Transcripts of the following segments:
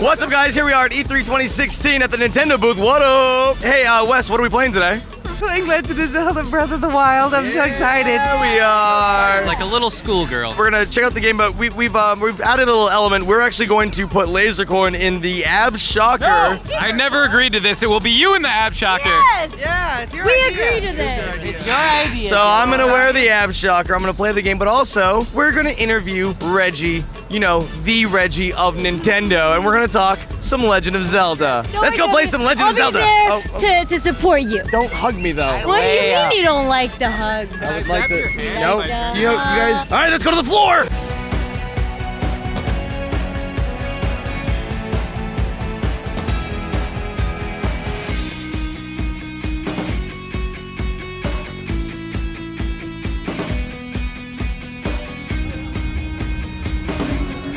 What's up, guys? Here we are at E3 2016 at the Nintendo booth. What up? Hey, Wes, what are we playing today? Playing Legend of Zelda Breath of the Wild. I'm so excited. There we are. Like a little schoolgirl. We're gonna check out the game, but we've added a little element. We're actually going to put Lasercorn in the ab shocker. No. I never agreed to this. It will be you in the ab shocker. Yes. Yeah, it's your We idea. agree to this. It's your idea. So I'm gonna wear the ab shocker. I'm gonna play the game, but also we're gonna interview Reggie. You know, the Reggie of Nintendo, and we're gonna talk some Legend of Zelda. Let's go play some Legend of Zelda. I'll be there to support you. Don't hug me though. What do you mean you don't like the hug? I would like to. No. Nope. You guys. All right, let's go to the floor.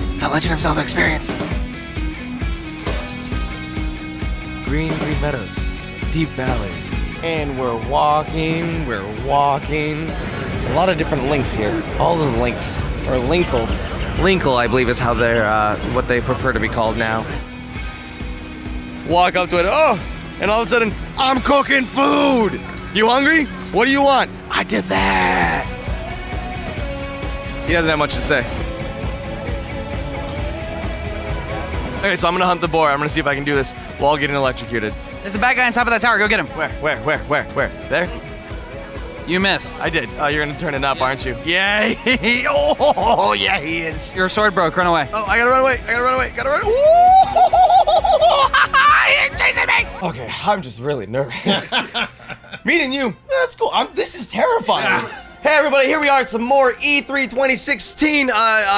It's the Legend of Zelda experience. Green meadows, deep valleys. And we're walking. There's a lot of different links here. All the links, or linkles. Linkle, I believe, is how they're, what they prefer to be called now. Walk up to it, and all of a sudden, I'm cooking food! You hungry? What do you want? I did that! He doesn't have much to say. Okay, so I'm gonna hunt the boar. I'm gonna see if I can do this while getting electrocuted. There's a bad guy on top of that tower. Go get him. Where? There? You missed. I did. Oh, you're gonna turn it up, aren't you? Yeah. Oh, yeah, he is. Your sword broke. Run away. Oh, I gotta run away. Ooh! He's chasing me. Okay, I'm just really nervous. Meeting you. That's cool. This is terrifying. Hey everybody, here we are at some more E3 2016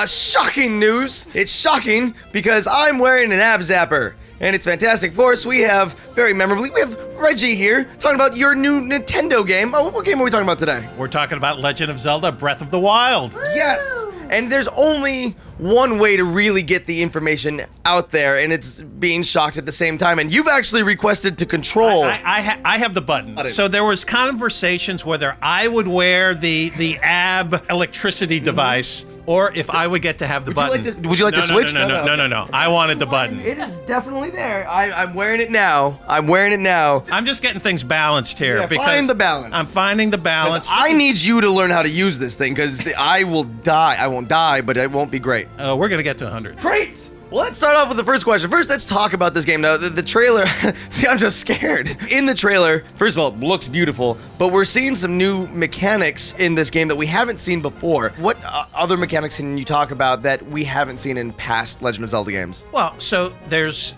shocking news. It's shocking because I'm wearing an ab zapper. And it's fantastic. Of course, we have, very memorably, we have Reggie here talking about your new Nintendo game. What game are we talking about today? We're talking about Legend of Zelda Breath of the Wild. Yes! And there's only one way to really get the information out there, and it's being shocked at the same time. And you've actually requested to control. I have the button. So there was conversations whether I would wear the ab electricity device or if I would get to have the button. Would you like to switch? No. I wanted the button. It is definitely there. I'm wearing it now. I'm just getting things balanced here. Yeah, because find the balance. I'm finding the balance. I need you to learn how to use this thing because I will die. I won't die, but it won't be great. We're going to get to 100. Great! Well, let's start off with the first question. First, let's talk about this game. Now, the trailer, see, I'm just scared. In the trailer, first of all, it looks beautiful, but we're seeing some new mechanics in this game that we haven't seen before. What other mechanics can you talk about that we haven't seen in past Legend of Zelda games? Well, so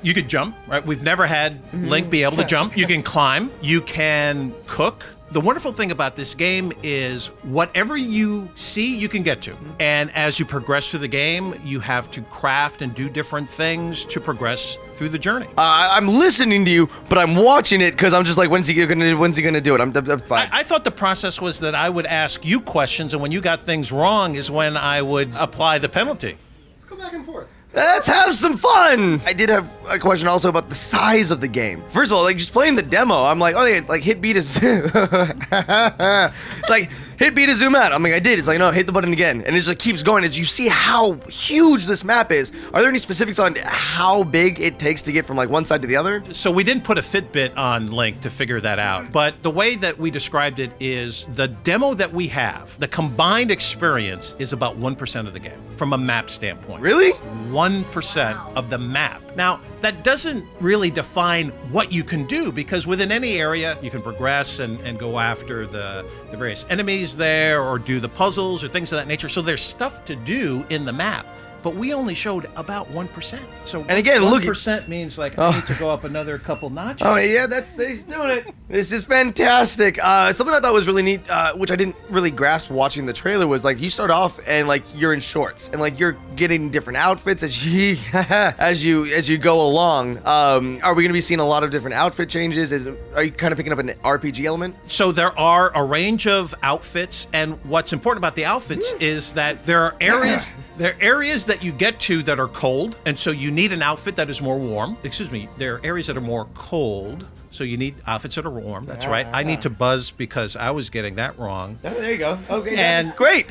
you could jump, right? We've never had Link be able to jump. You can climb. You can cook. The wonderful thing about this game is whatever you see, you can get to. And as you progress through the game, you have to craft and do different things to progress through the journey. I'm listening to you, but I'm watching it because I'm just like, when's he gonna do it? I'm fine. I thought the process was that I would ask you questions, and when you got things wrong is when I would apply the penalty. Let's go back and forth. Let's have some fun! I did have a question also about the size of the game. First of all, like just playing the demo, I'm like, oh, yeah, like hit B to zoom. It's like, hit B to zoom out. I'm like, I did. It's like, no, hit the button again. And it just like, keeps going as you see how huge this map is. Are there any specifics on how big it takes to get from like one side to the other? So we didn't put a Fitbit on Link to figure that out. But the way that we described it is the demo that we have, the combined experience is about 1% of the game from a map standpoint. Really? 1% of the map. Now, that doesn't really define what you can do because within any area, you can progress and go after the various enemies there or do the puzzles or things of that nature. So there's stuff to do in the map. But we only showed about 1%. So and again, 1% means like I need to go up another couple notches. Oh yeah, he's doing it. This is fantastic. Something I thought was really neat, which I didn't really grasp watching the trailer, was like you start off and like you're in shorts and like you're getting different outfits as you go along. Are we gonna be seeing a lot of different outfit changes? Are you kind of picking up an RPG element? So there are a range of outfits, and what's important about the outfits is that there are areas. There are areas that you get to that are cold, and so you need an outfit that is more warm. Excuse me, there are areas that are more cold, so you need outfits that are warm. That's right. I need to buzz because I was getting that wrong. Oh, there you go. Okay, And great.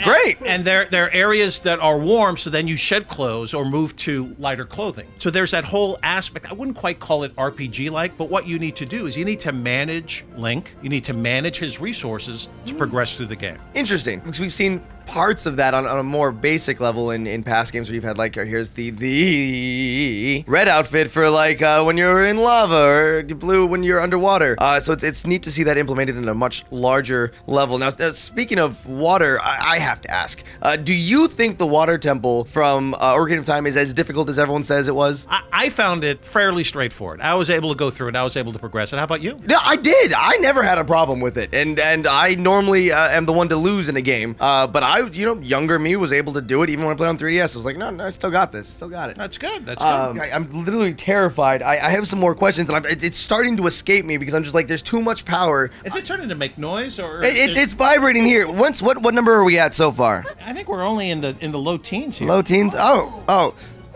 And there are areas that are warm, so then you shed clothes or move to lighter clothing. So there's that whole aspect. I wouldn't quite call it RPG-like, but what you need to do is you need to manage Link. You need to manage his resources to progress through the game. Interesting, because we've seen parts of that on a more basic level in past games where you've had like, here's the red outfit for like when you're in lava, or the blue when you're underwater. So it's neat to see that implemented in a much larger level. Now, speaking of water, I have to ask, do you think the water temple from Ocarina of Time is as difficult as everyone says it was? I found it fairly straightforward. I was able to go through it. I was able to progress it. How about you? No, I did. I never had a problem with it, and I normally am the one to lose in a game, but younger me was able to do it even when I played on 3DS. I was like, no, I still got this. Still got it. That's good. That's good. I'm literally terrified. I have some more questions, and it's starting to escape me because I'm just like, there's too much power. Is it starting to make noise, or it's vibrating here? What number are we at so far? I think we're only in the low teens here. Low teens?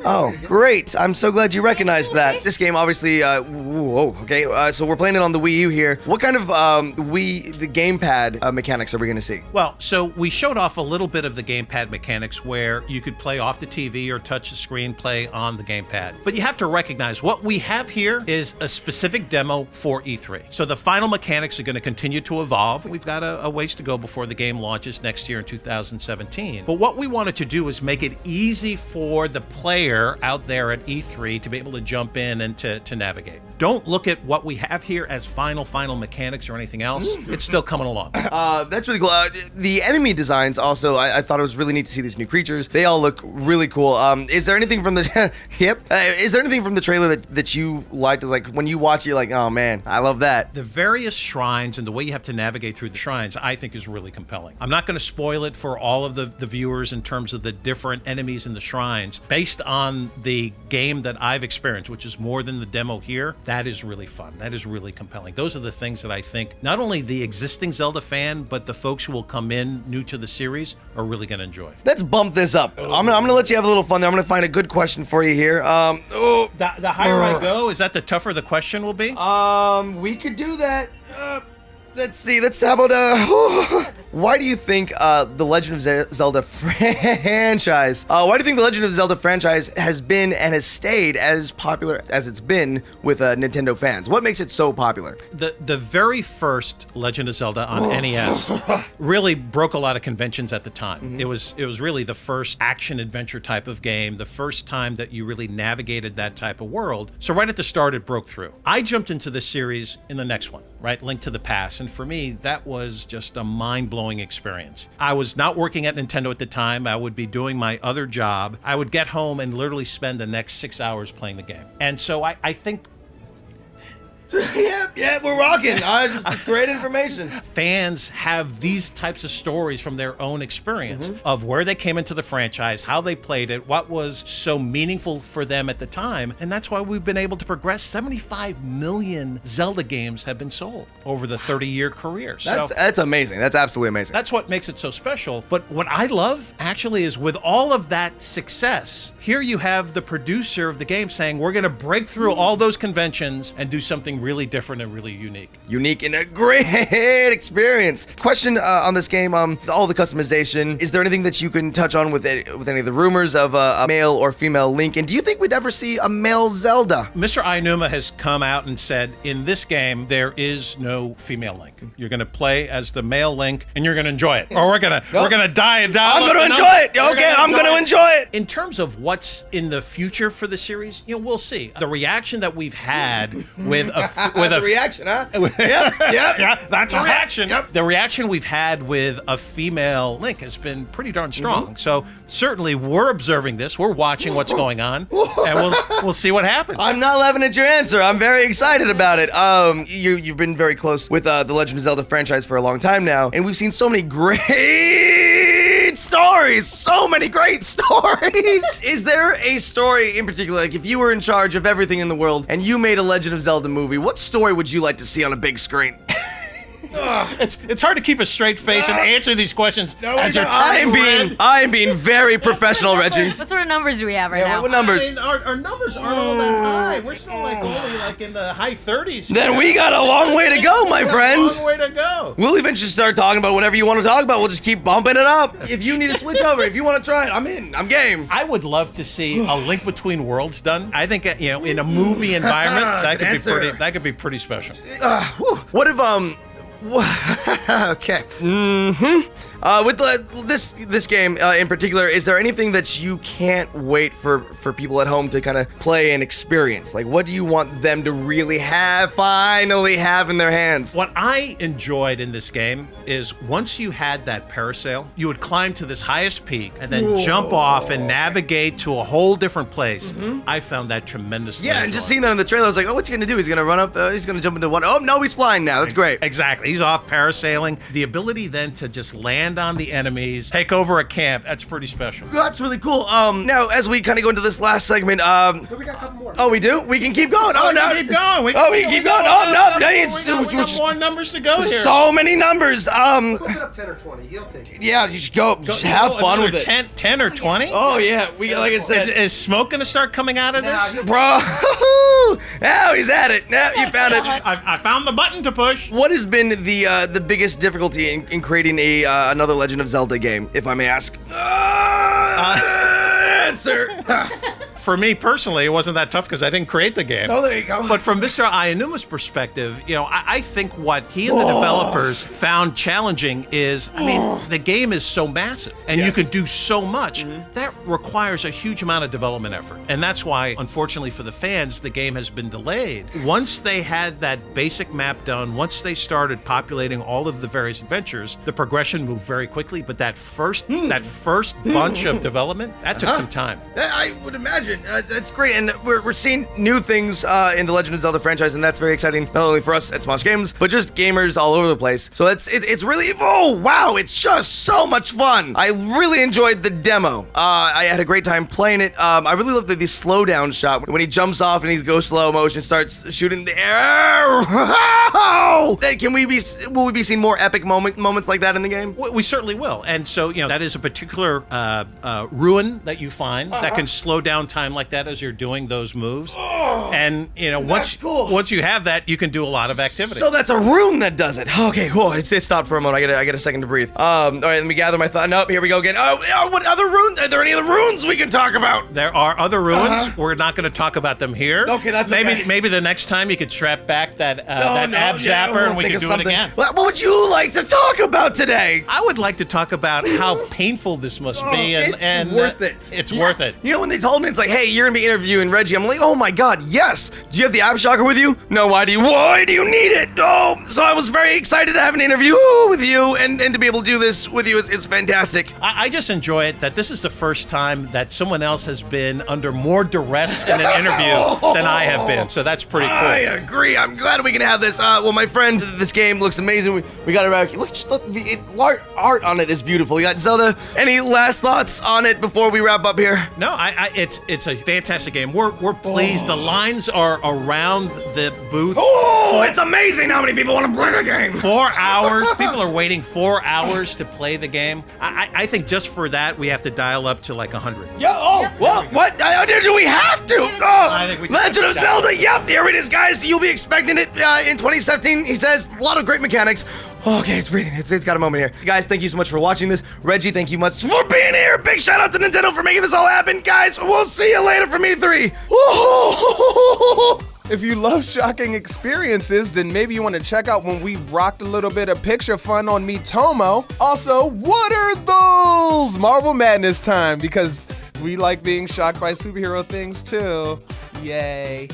Oh, great. I'm so glad you recognized that. This game, obviously, so we're playing it on the Wii U here. What kind of the gamepad mechanics are we going to see? Well, so we showed off a little bit of the gamepad mechanics where you could play off the TV or touch the screen, play on the gamepad. But you have to recognize what we have here is a specific demo for E3. So the final mechanics are going to continue to evolve. We've got a ways to go before the game launches next year in 2017. But what we wanted to do is make it easy for the player out there at E3 to be able to jump in and to navigate. Don't look at what we have here as final mechanics or anything else. It's still coming along. That's really cool. The enemy designs also, I thought it was really neat to see these new creatures. They all look really cool. Is there anything from the is there anything from the trailer that you liked? Like when you watch it, you're like, oh man, I love that. The various shrines and the way you have to navigate through the shrines, I think, is really compelling. I'm not going to spoil it for all of the viewers in terms of the different enemies in the shrines. Based on the game that I've experienced, which is more than the demo here, that is really fun. That is really compelling. Those are the things that I think not only the existing Zelda fan, but the folks who will come in new to the series are really going to enjoy. Let's bump this up. I'm gonna let you have a little fun there. I'm gonna find a good question for you here. The higher I go, is that the tougher the question will be? We could do that. Let's see. How about why do you think the Legend of Zelda franchise? Why do you think the Legend of Zelda franchise has been and has stayed as popular as it's been with Nintendo fans? What makes it so popular? The very first Legend of Zelda on NES really broke a lot of conventions at the time. It was really the first action adventure type of game, the first time that you really navigated that type of world. So right at the start, it broke through. I jumped into the series in the next one, right? Link to the Past. And for me, that was just a mind-blowing experience. I was not working at Nintendo at the time. I would be doing my other job. I would get home and literally spend the next 6 hours playing the game. And so I think Yeah, we're rocking. It's great information. Fans have these types of stories from their own experience of where they came into the franchise, how they played it, what was so meaningful for them at the time. And that's why we've been able to progress. 75 million Zelda games have been sold over the 30-year career. That's amazing. That's absolutely amazing. That's what makes it so special. But what I love actually is with all of that success, here you have the producer of the game saying, we're going to break through all those conventions and do something really different and really unique. Unique and a great experience. Question on this game, all the customization. Is there anything that you can touch on with any of the rumors of a male or female Link? And do you think we'd ever see a male Zelda? Mr. Aonuma has come out and said, in this game, there is no female Link. You're going to play as the male Link, and you're going to enjoy it. Or we're going to die and die. I'm going to enjoy it. Okay, I'm going to enjoy it. In terms of what's in the future for the series, we'll see. The reaction that we've had with a reaction, huh? Yeah, that's a reaction. Yep. The reaction we've had with a female Link has been pretty darn strong. So certainly we're observing this. We're watching what's going on, and we'll see what happens. I'm not laughing at your answer. I'm very excited about it. You've been very close with the Legend of Zelda franchise for a long time now, and we've seen so many great stories. So many great stories. Is there a story in particular, like if you were in charge of everything in the world and you made a Legend of Zelda movie, what story would you like to see on a big screen? It's hard to keep a straight face and answer these questions as you're I am being very professional, Reggie. What sort of numbers do we have right now? What numbers? Our numbers aren't all that high. right. We're still like only like in the high 30s. Then we got a long way to go, my friend. Long way to go. We'll eventually start talking about whatever you want to talk about. We'll just keep bumping it up. If you need to switch over, if you want to try it, I'm in. I'm game. I would love to see a Link Between Worlds done. I think in a movie environment that could be pretty. That could be pretty special. What if okay. With this game in particular, is there anything that you can't wait for people at home to kind of play and experience? Like, what do you want them to really finally have in their hands? What I enjoyed in this game is once you had that parasail, you would climb to this highest peak and then jump off and navigate to a whole different place. I found that tremendously Yeah, and just seeing that in the trailer, I was like, oh, what's he gonna do? He's gonna run up, he's gonna jump into one. Oh, no, he's flying now. That's great. Exactly. He's off parasailing. The ability then to just land on the enemies, take over a camp, that's pretty special. That's really cool. Now, as we kind of go into this last segment, We got a couple more. oh, we do? We can keep going. Oh, no. Keep going. We can keep going. Oh, no. We got more numbers to go here. So many numbers. Put it up 10 or 20. He'll take it. Yeah, you should go. Just have fun with it. 10 or 20? Oh, yeah. We, like I said. Is smoke gonna start coming out of this? Bro, now he's at it. Now you found it. I found the button to push. What has been the biggest difficulty in creating another Legend of Zelda game, if I may ask? Answer. For me personally, it wasn't that tough because I didn't create the game. Oh, there you go. But from Mr. Ianuma's perspective, I think what he and the developers found challenging is, the game is so massive and you could do so much. That requires a huge amount of development effort. And that's why, unfortunately for the fans, the game has been delayed. Once they had that basic map done, once they started populating all of the various adventures, the progression moved very quickly. But that first bunch of development, that took some time. I would imagine. That's great, and we're seeing new things in the Legend of Zelda franchise, and that's very exciting, not only for us at Smosh Games, but just gamers all over the place. So it's really, oh wow, it's just so much fun. I really enjoyed the demo. I had a great time playing it. I really love the slowdown shot when he jumps off and he goes slow motion, starts shooting the air. Will we be seeing more epic moments like that in the game? We certainly will. And so, that is a particular ruin that you find that can slow down time like that as you're doing those moves. And, once you have that, you can do a lot of activity. So that's a rune that does it. Okay, cool. It stopped for a moment. I get a second to breathe. All right, let me gather my thought. Nope, here we go again. Oh, what other runes? Are there any other runes we can talk about? There are other ruins. We're not going to talk about them here. Okay, that's okay. Maybe the next time you could strap back that ab zapper and we can do it again. What would you like to talk about today? I would like to talk about how painful this must be, and worth it. It's worth it. When they told me it's like, hey, you're gonna be interviewing Reggie, I'm like, oh my god, yes. Do you have the ab shocker with you? No. Why do you need it? Oh, so I was very excited to have an interview with you and to be able to do this with you. It's fantastic. I just enjoy it that this is the first time that someone else has been under more duress in an interview than I have been. So that's pretty cool. I agree. I'm glad we can have this. Well, my friend, this game looks amazing. We got it right. Look, the art on it is beautiful. You got Zelda. Any last thoughts on it before we wrap up here? No, it's a fantastic game. We're pleased. The lines are around the booth. Oh, it's amazing how many people want to play the game. 4 hours. People are waiting 4 hours to play the game. I think just for that, we have to dial up to like 100. Yeah. Oh, well, what? Do we have to? I think we can Legend of Zelda. Yep, here it is, guys. You'll be expecting it in 2017. He says a lot of great mechanics. Okay, it's breathing. It's got a moment here. Guys, thank you so much for watching this. Reggie, thank you much for being here. Big shout out to Nintendo for making this all happen. Guys, we'll see you later from E3. If you love shocking experiences, then maybe you want to check out when we rocked a little bit of picture fun on Miitomo. Also, what are those? Marvel Madness time, because we like being shocked by superhero things too. Yay.